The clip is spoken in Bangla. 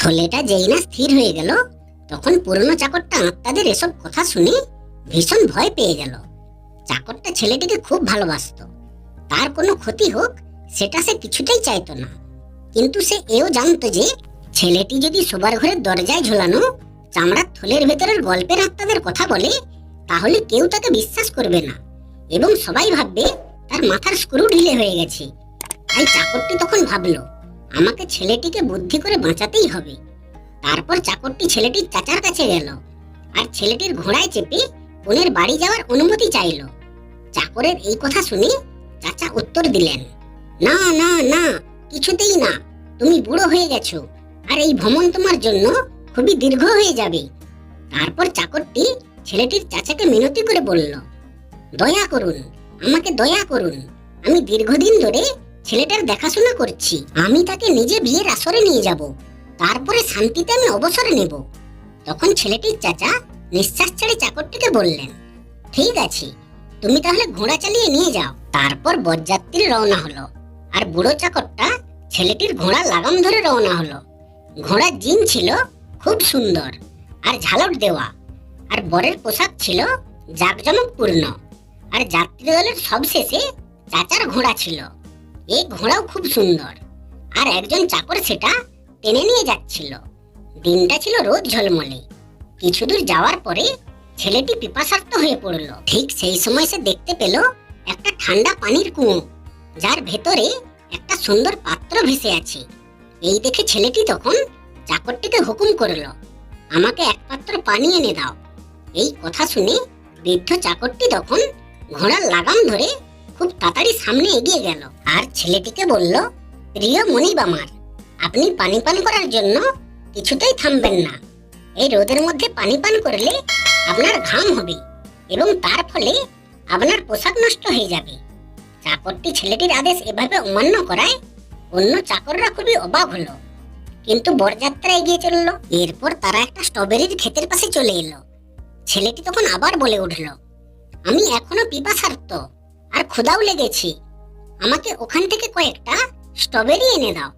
থলেটা যেই না স্থির হয়ে গেল, তখন পুরনো চাকরটা আত্মাদের এসব কথা শুনে ভীষণ ভয় পেয়ে গেল। চাকরটা ছেলেটিকে খুব ভালোবাসতো, তার কোনো ক্ষতি হোক সেটা সে কিছুতেই চাইতো না। কিন্তু সে এও জানতো যে ছেলেটি যদি শোবার ঘরের দরজায় ঝোলানো চামড়ার থলের ভেতরের গল্পের আত্মাদের কথা বলে, তাহলে কেউ তাকে বিশ্বাস করবে না এবং সবাই ভাববে তার মাথার স্ক্রু ঢিলে হয়ে গেছে। তাই চাকরটি তখন ভাবলো, আমাকে ছেলেটিকে বুদ্ধি করে বাঁচাতেই হবে। তারপর চাকরটি ছেলেটির চাচার কাছে গেল আর ছেলেটির ঘোড়ায় চেপে বোনের বাড়ি যাওয়ার অনুমতি চাইল। চাকরের এই কথা শুনে চাচা উত্তর দিলেন, না না না, কিছুতেই না। তুমি বুড়ো হয়ে গেছো আর এই ভ্রমণ তোমার জন্য খুবই দীর্ঘ হয়ে যাবে। তারপর চাকরটি ছেলেটির চাচাকে মিনতি করে বলল, দয়া করুন, আমাকে দয়া করুন। আমি দীর্ঘদিন ধরে ছেলেটার দেখাশোনা করছি। আমি তাকে নিজে বিয়ের আসরে নিয়ে যাব, তারপরে শান্তিতে আমি অবসর নেব। তখন ছেলেটির চাচা নিঃশ্বাস ছেড়ে চাকরটিকে বললেন, ঠিক আছে, তুমি তাহলে ঘোড়া চালিয়ে নিয়ে যাও। তারপর বরযাত্রী রওনা হলো আর বুড়ো চাকরটা ছেলেটির ঘোড়া লাগাম ধরে রওনা হলো। ঘোড়ার জিন ছিল খুব সুন্দর আর ঝালর দেওয়া, আর বরের পোশাক ছিল জাঁকজমকপূর্ণ। আর যাত্রী দলের সবশেষে চাচার ঘোড়া ছিল। এই ঘোড়াও খুব সুন্দর, আর একজন চাকর সেটা টেনে নিয়ে যাচ্ছিল। দিনটা ছিল রোদ ঝলমলে। কিছু দূর যাওয়ার পরে ছেলেটি পিপাসার্ত হয়ে পড়ল। ঠিক সেই সময় সে দেখতে পেল একটা ঠান্ডা পানির কুয়ো, যার ভেতরে একটা সুন্দর পাত্র ভেসে আছে। এই দেখে ছেলেটি তখন চাকরটিকে হুকুম করলো, আমাকে এক পাত্র পানি এনে দাও। এই কথা শুনে বৃদ্ধ চাকরটি তখন ঘোড়ার লাগাম ধরে খুব তাড়াতাড়ি সামনে এগিয়ে গেল আর ছেলেটিকে বলল, প্রিয় মনিব আমার, আপনি পানি পান করার জন্য কিছুতেই থামবেন না। এই রোদের মধ্যে পানি পান করলে আপনার ঘাম হবে এবং তার ফলে আপনার পোশাক নষ্ট হয়ে যাবে। চাকরটি ছেলেটির আদেশ এভাবে অমান্য করায় অন্য চাকররা খুবই অবাক হলো, কিন্তু বরযাত্রা এগিয়ে চলল। এরপর তারা একটা স্ট্রবেরির ক্ষেতের পাশে চলে এলো। ছেলেটি তখন আবার বলে উঠল, আমি এখনো পিপাসার্ত আর ক্ষুধাও লেগেছি, আমাকে ওখান থেকে কয়েকটা স্ট্রবেরি এনে দাও।